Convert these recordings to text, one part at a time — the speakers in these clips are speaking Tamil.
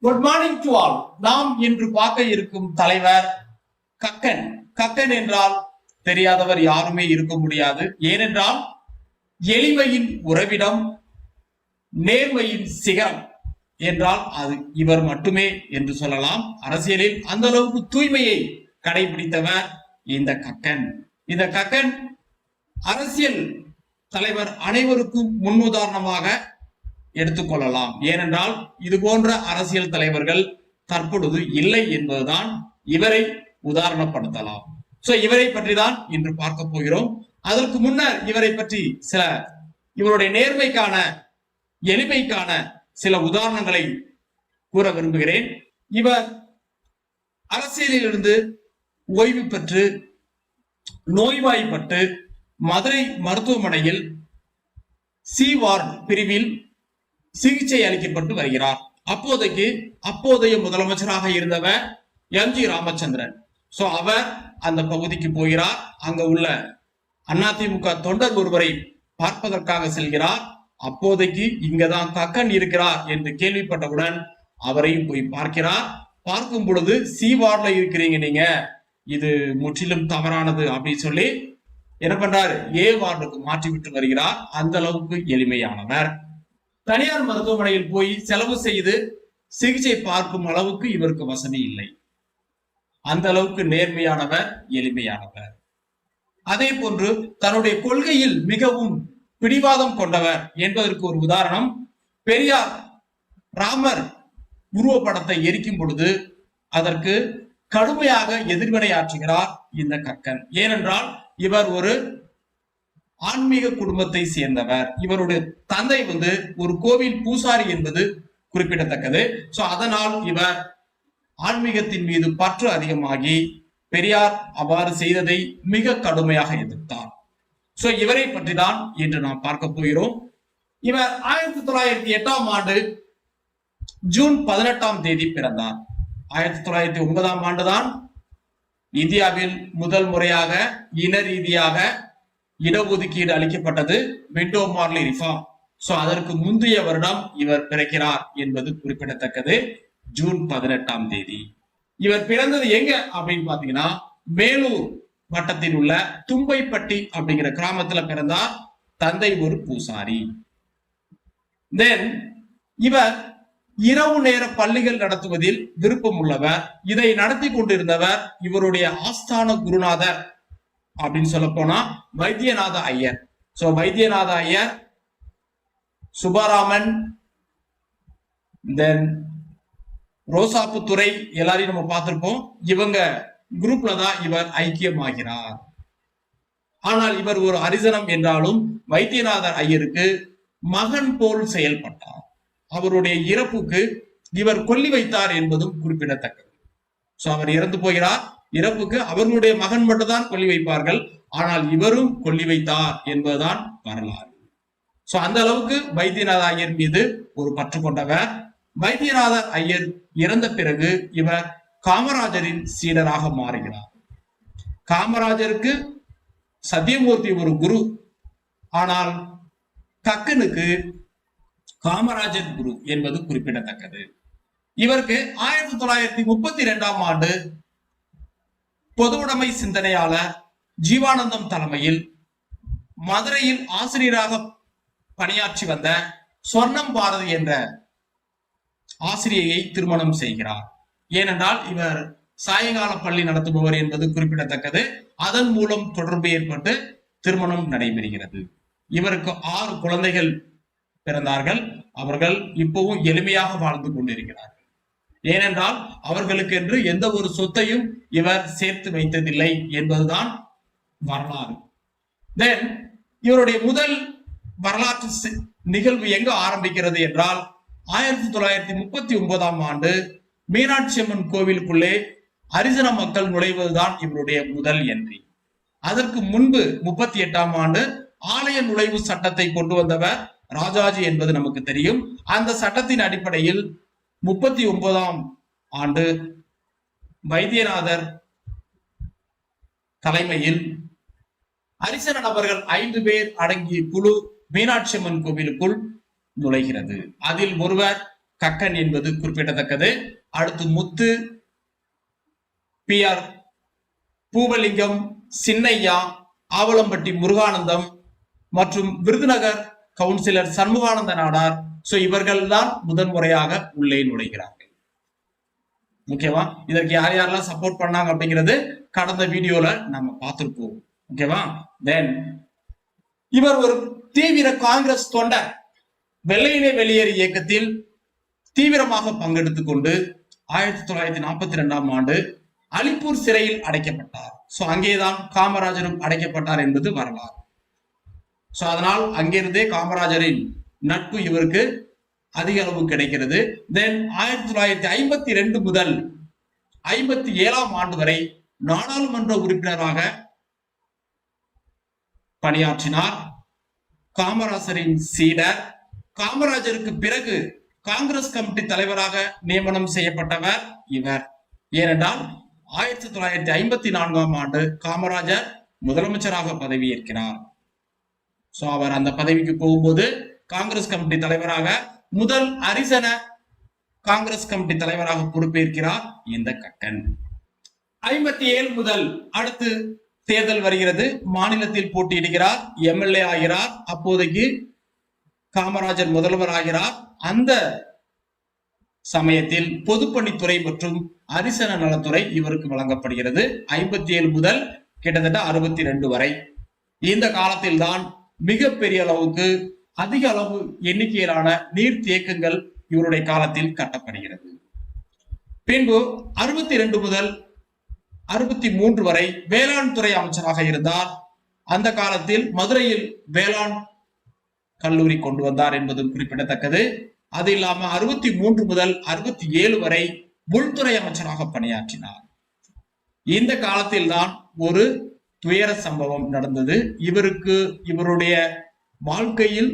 Good morning to all. நாம் இன்று பார்க்க இருக்கும் தலைவர் கக்கன். கக்கன் என்றால் தெரியாதவர் யாருமே இருக்க முடியாது. ஏனென்றால் எளிமையின் உறவிடம், நேர்மையின் சிகரம் என்றால் அது இவர் மட்டுமே என்று சொல்லலாம். அரசியலில் அந்த அளவுக்கு தூய்மையை கடைபிடித்தவர் இந்த கக்கன். இந்த கக்கன் அரசியல் தலைவர் அனைவருக்கும் முன்னுதாரணமாக எடுத்துக்கொள்ளலாம். ஏனென்றால் இது போன்ற அரசியல் தலைவர்கள் தற்பொழுது இல்லை என்பதுதான் இவரை உதாரணப்படுத்தலாம். இவரை பற்றி தான் இன்று பார்க்க போகிறோம். அதற்கு முன்னர் இவரை பற்றி இவருடைய நேர்மைக்கான, எளிமைக்கான சில உதாரணங்களை கூற விரும்புகிறேன். இவர் அரசியலில் இருந்து ஓய்வு பெற்று நோய்வாய்ப்பட்டு மதுரை மருத்துவமனையில் சி வார்டு பிரிவில் சிகிச்சை அளிக்கப்பட்டு வருகிறார். அப்போதைய முதலமைச்சராக இருந்தவர் எம்.ஜி. ராமச்சந்திரன். அவர் அந்த பகுதிக்கு போகிறார். அங்க உள்ள அதிமுக தொண்டர் ஒருவரை பார்ப்பதற்காக செல்கிறார். அப்போதைக்கு இங்கதான் கக்கன் இருக்கிறார் என்று கேள்விப்பட்டவுடன் அவரையும் போய் பார்க்கிறார். பார்க்கும் பொழுது சி வார்டுல இருக்கிறீங்க நீங்க, இது முற்றிலும் தவறானது அப்படின்னு சொல்லி என்ன பண்றாரு, ஏ வார்டுக்கு மாற்றி விட்டு வருகிறார். அந்த அளவுக்கு எளிமையானவர். தனியார் மருத்துவமனையில் போய் செலவு செய்து சிகிச்சை பார்க்கும் அளவுக்கு இவருக்கு வசதி இல்லை. அந்த அளவுக்கு நேர்மையானவர், எளிமையானவர். அதே போன்று தன்னுடைய கொள்கையில் மிகவும் பிடிவாதம் கொண்டவர் என்பதற்கு ஒரு உதாரணம், பெரியார் ராமர் உருவப்படத்தை எரிக்கும் பொழுது அதற்கு கடுமையாக எதிர்வினையாற்றுகிறார் இந்த கக்கன். ஏனென்றால் இவர் ஒரு ஆன்மீக குடும்பத்தை சேர்ந்தவர். இவருடைய தந்தை ஒரு கோவில் பூசாரி என்பது குறிப்பிடத்தக்கது. அதனால் இவர் ஆன்மீகத்தின் மீது பற்று அதிகமாகி பெரியார் அவ்வாறு செய்ததை மிக கடுமையாக எதிர்த்தார். இவரை பற்றி தான் இன்று நாம் பார்க்க போகிறோம். இவர் 1908ஆம் ஆண்டு ஜூன் 18ஆம் தேதி பிறந்தார். 1909ஆம் ஆண்டுதான் இந்தியாவில் முதல் முறையாக இன ரீதியாக இடஒதுக்கீடு அளிக்கப்பட்டது, விண்டோ மார்லி ரிஃபார்ம். அதற்கு முந்தைய வருடம் இவர் பிறக்கிறார் என்பது குறிப்பிடத்தக்கது. ஜூன் 18ஆம் தேதி. இவர் பிறந்தது எங்க அப்படின்னு பாத்தீங்கன்னா, மேலூர் வட்டத்தில் உள்ள தும்பைப்பட்டி அப்படிங்கிற கிராமத்துல பிறந்தார். தந்தை ஒரு பூசாரி. தென் இவர் இரவு நேர பள்ளிகள் நடத்துவதில் விருப்பம் உள்ளவர். இதை நடத்தி கொண்டிருந்தவர் இவருடைய ஆஸ்தான குருநாதர் அப்படின்னு சொல்ல போனா வைத்தியநாத ஐயர். வைத்தியநாத ஐயர், சுப்பராமன், தென் ரோசாப்புத்துறை எல்லாரையும் நம்ம பார்த்திருப்போம். இவங்க குரூப்ல தான் இவர் ஐக்கியமாகிறார். ஆனால் இவர் ஒரு ஹரிஜனம் என்றாலும் வைத்தியநாதர் ஐயருக்கு மகன் போல் செயல்பட்டார். அவருடைய இறப்புக்கு இவர் கொல்லி வைத்தார் என்பதும் குறிப்பிடத்தக்கது. அவர் இறந்து போகிறார். இறப்புக்கு அவர்களுடைய மகன் மட்டும்தான் கொல்லி வைப்பார்கள், ஆனால் இவரும் கொல்லி வைத்தார் என்பதுதான் வரலாறு. அந்த அளவுக்கு வைத்தியநாத ஐயர் மீது ஒரு பற்று கொண்டவர். வைத்தியநாதர் ஐயர் இறந்த பிறகு இவர் காமராஜரின் சீடராக மாறுகிறார். காமராஜருக்கு சத்தியமூர்த்தி ஒரு குரு, ஆனால் கக்கனுக்கு காமராஜர் குரு என்பது குறிப்பிடத்தக்கது. இவருக்கு 1932ஆம் ஆண்டு பொதுவுடைமை சிந்தனையாளர் ஜீவானந்தம் தலைமையில் மதுரையில் ஆசிரியராக பணியாற்றி வந்த சொர்ணம் பாரதி என்ற ஆசிரியையை திருமணம் செய்கிறார். ஏனென்றால் இவர் சாயங்கால பள்ளி நடத்துபவர் என்பது குறிப்பிடத்தக்கது. அதன் மூலம் தொடர்பு ஏற்பட்டு திருமணம் நடைபெறுகிறது. இவருக்கு 6 குழந்தைகள் பிறந்தார்கள். அவர்கள் இப்பவும் எளிமையாக வாழ்ந்து கொண்டிருக்கிறார்கள். ஏனென்றால் அவர்களுக்கு என்று எந்த ஒரு சொத்தையும் இவர் சேர்த்து வைத்ததில்லை என்பதுதான் வரலாறு. தென் இவருடைய முதல் வரலாற்று நிகழ்வு எங்க ஆரம்பிக்கிறது என்றால், 1939ஆம் ஆண்டு மீனாட்சி அம்மன் கோவிலுக்குள்ளே ஹரிஜன மக்கள் நுழைவதுதான் இவருடைய முதல் என்ட்ரி. அதற்கு முன்பு 38ஆம் ஆண்டு ஆலய நுழைவு சட்டத்தை கொண்டு வந்தவர் ராஜாஜி என்பது நமக்கு தெரியும். அந்த சட்டத்தின் அடிப்படையில் 39ஆம் ஆண்டு வைத்தியநாதர் தலைமையில் ஹரிஜன நபர்கள் 5 பேர் அடங்கிய குழு மீனாட்சி அம்மன் கோவிலுக்குள் நுழைகிறது. அதில் ஒருவர் கக்கன் என்பது குறிப்பிடத்தக்கது. அடுத்து முத்து, PR பூவலிங்கம், சின்னையா, ஆவலம்பட்டி முருகானந்தம் மற்றும் விருதுநகர் கவுன்சிலர் சண்முகானந்த நாடார். சோ இவர்கள் தான் முதன்முறையாக உள்ளே நுழைகிறார்கள். ஓகேவா? இதற்கு யார் யாரெல்லாம் சப்போர்ட் பண்ணாங்க அப்படிங்கிறது கடந்த வீடியோல நம்ம பார்த்திருப்போம். ஓகேவா? தென் இவர் ஒரு தீவிர காங்கிரஸ் தொண்டர். வெள்ளையிலே வெளியேறு இயக்கத்தில் தீவிரமாக பங்கெடுத்துக் கொண்டு 1942ஆம் ஆண்டு அலிப்பூர் சிறையில் அடைக்கப்பட்டார். சோ அங்கேதான் காமராஜரும் அடைக்கப்பட்டார் என்பது வரலாறு. சோ அதனால் அங்கிருந்தே காமராஜரின் நட்பு இவருக்கு அதிக அளவு கிடைக்கிறது. தென் 1952 முதல் 57ஆம் ஆண்டு வரை நாடாளுமன்ற உறுப்பினராக பணியாற்றினார். காமராஜரின் சீடர். காமராஜருக்கு பிறகு காங்கிரஸ் கமிட்டி தலைவராக நியமனம் செய்யப்பட்டவர் இவர். ஏனென்றால் 1954ஆம் ஆண்டு காமராஜர் முதலமைச்சராக பதவியேற்கிறார். சோ அவர் அந்த பதவிக்கு போகும்போது காங்கிரஸ் கமிட்டி தலைவராக முதல் ஹரிசன காங்கிரஸ் கமிட்டி தலைவராக பொறுப்பேற்கிறார் இந்த கக்கன். 57 முதல் அடுத்து தேர்தல் வருகிறது. மாநிலத்தில் போட்டியிடுகிறார், MLA ஆகிறார். அப்போதைக்கு காமராஜர் முதல்வர் ஆகிறார். அந்த சமயத்தில் பொதுப்பணித்துறை மற்றும் ஹரிசன நலத்துறை இவருக்கு வழங்கப்படுகிறது. 57 முதல் கிட்டத்தட்ட 62 வரை. இந்த காலத்தில் தான் மிகப்பெரிய அளவுக்கு அதிக அளவு எண்ணிக்கையிலான நீர் தேக்கங்கள் இவருடைய காலத்தில் கட்டப்படுகிறது. பின்பு 62 முதல் 63 வரை வேளாண் துறை அமைச்சராக இருந்தார். அந்த காலத்தில் மதுரையில் வேளாண் கல்லூரி கொண்டு வந்தார் என்பதும் குறிப்பிடத்தக்கது. அது இல்லாம 63 முதல் 67 வரை உள்துறை அமைச்சராக பணியாற்றினார். இந்த காலத்தில் தான் ஒரு துயர சம்பவம் நடந்தது. இவருடைய வாழ்க்கையில்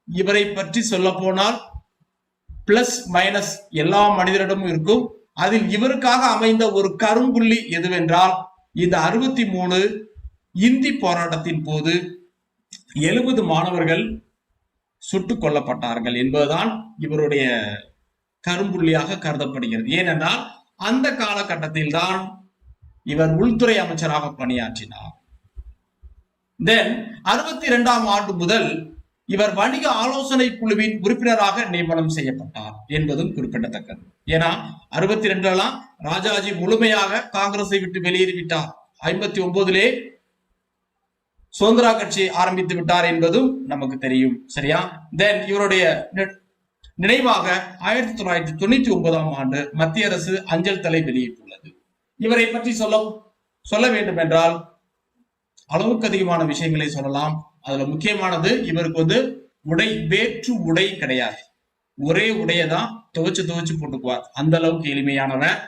இவரை பற்றி சொல்ல போனால் பிளஸ் மைனஸ் எல்லா மனிதரிடமும் இருக்கும். அதில் இவருக்காக அமைந்த ஒரு கரும்புள்ளி எதுவென்றால் இந்த 63 இந்தி போராட்டத்தின் போது 70 மாணவர்கள் சுட்டுக் கொல்லப்பட்டார்கள் என்பதுதான் இவருடைய கரும்புள்ளியாக கருதப்படுகிறது. ஏனென்றால் அந்த காலகட்டத்தில் தான் இவர் உள்துறை அமைச்சராக பணியாற்றினார். தென் 62ஆம் ஆண்டு முதல் இவர் வணிக ஆலோசனை குழுவின் உறுப்பினராக நியமனம் செய்யப்பட்டார் என்பதும் குறிப்பிடத்தக்கது. ஏன்னா 62 ராஜாஜி முழுமையாக காங்கிரஸை விட்டு வெளியேறிவிட்டார். 59 சுதந்திரா கட்சி ஆரம்பித்து விட்டார் என்பதும் நமக்கு தெரியும். சரியா? தென் இவருடைய நினைவாக 1999ஆம் ஆண்டு மத்திய அரசு அஞ்சல் தலை வெளியிட்டுள்ளது. இவரை பற்றி சொல்ல வேண்டும் என்றால் அளவுக்கு அதிகமான விஷயங்களை சொல்லலாம். அதுல முக்கியமானது இவருக்கு வேற்று உடை கிடையாது. ஒரே உடையதான் துவைச்சு போட்டுக்குவார். அந்த அளவுக்கு எளிமையானவர்.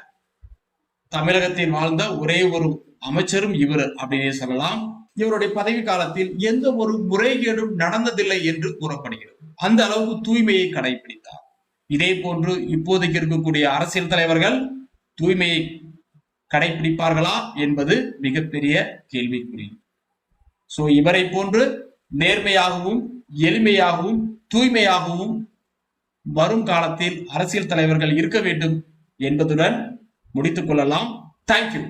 தமிழகத்தில் வாழ்ந்த ஒரே ஒரு அமைச்சரும் இவர் அப்படின்னே சொல்லலாம். இவருடைய பதவி காலத்தில் எந்த ஒரு முறைகேடும் நடந்ததில்லை என்று கூறப்படுகிறது. அந்த அளவுக்கு தூய்மையை கடைபிடித்தார். இதே போன்று இப்போதைக்கு இருக்கக்கூடிய அரசியல் தலைவர்கள் தூய்மையை கடைபிடிப்பார்களா என்பது மிகப்பெரிய கேள்விக்குறி. சோ இவரை போன்று நேர்மையாகவும் எளிமையாகவும் தூய்மையாகவும் வரும் காலத்தில் அரசியல் தலைவர்கள் இருக்க வேண்டும் என்பதுடன் முடித்துக் கொள்ளலாம். தேங்க்யூ.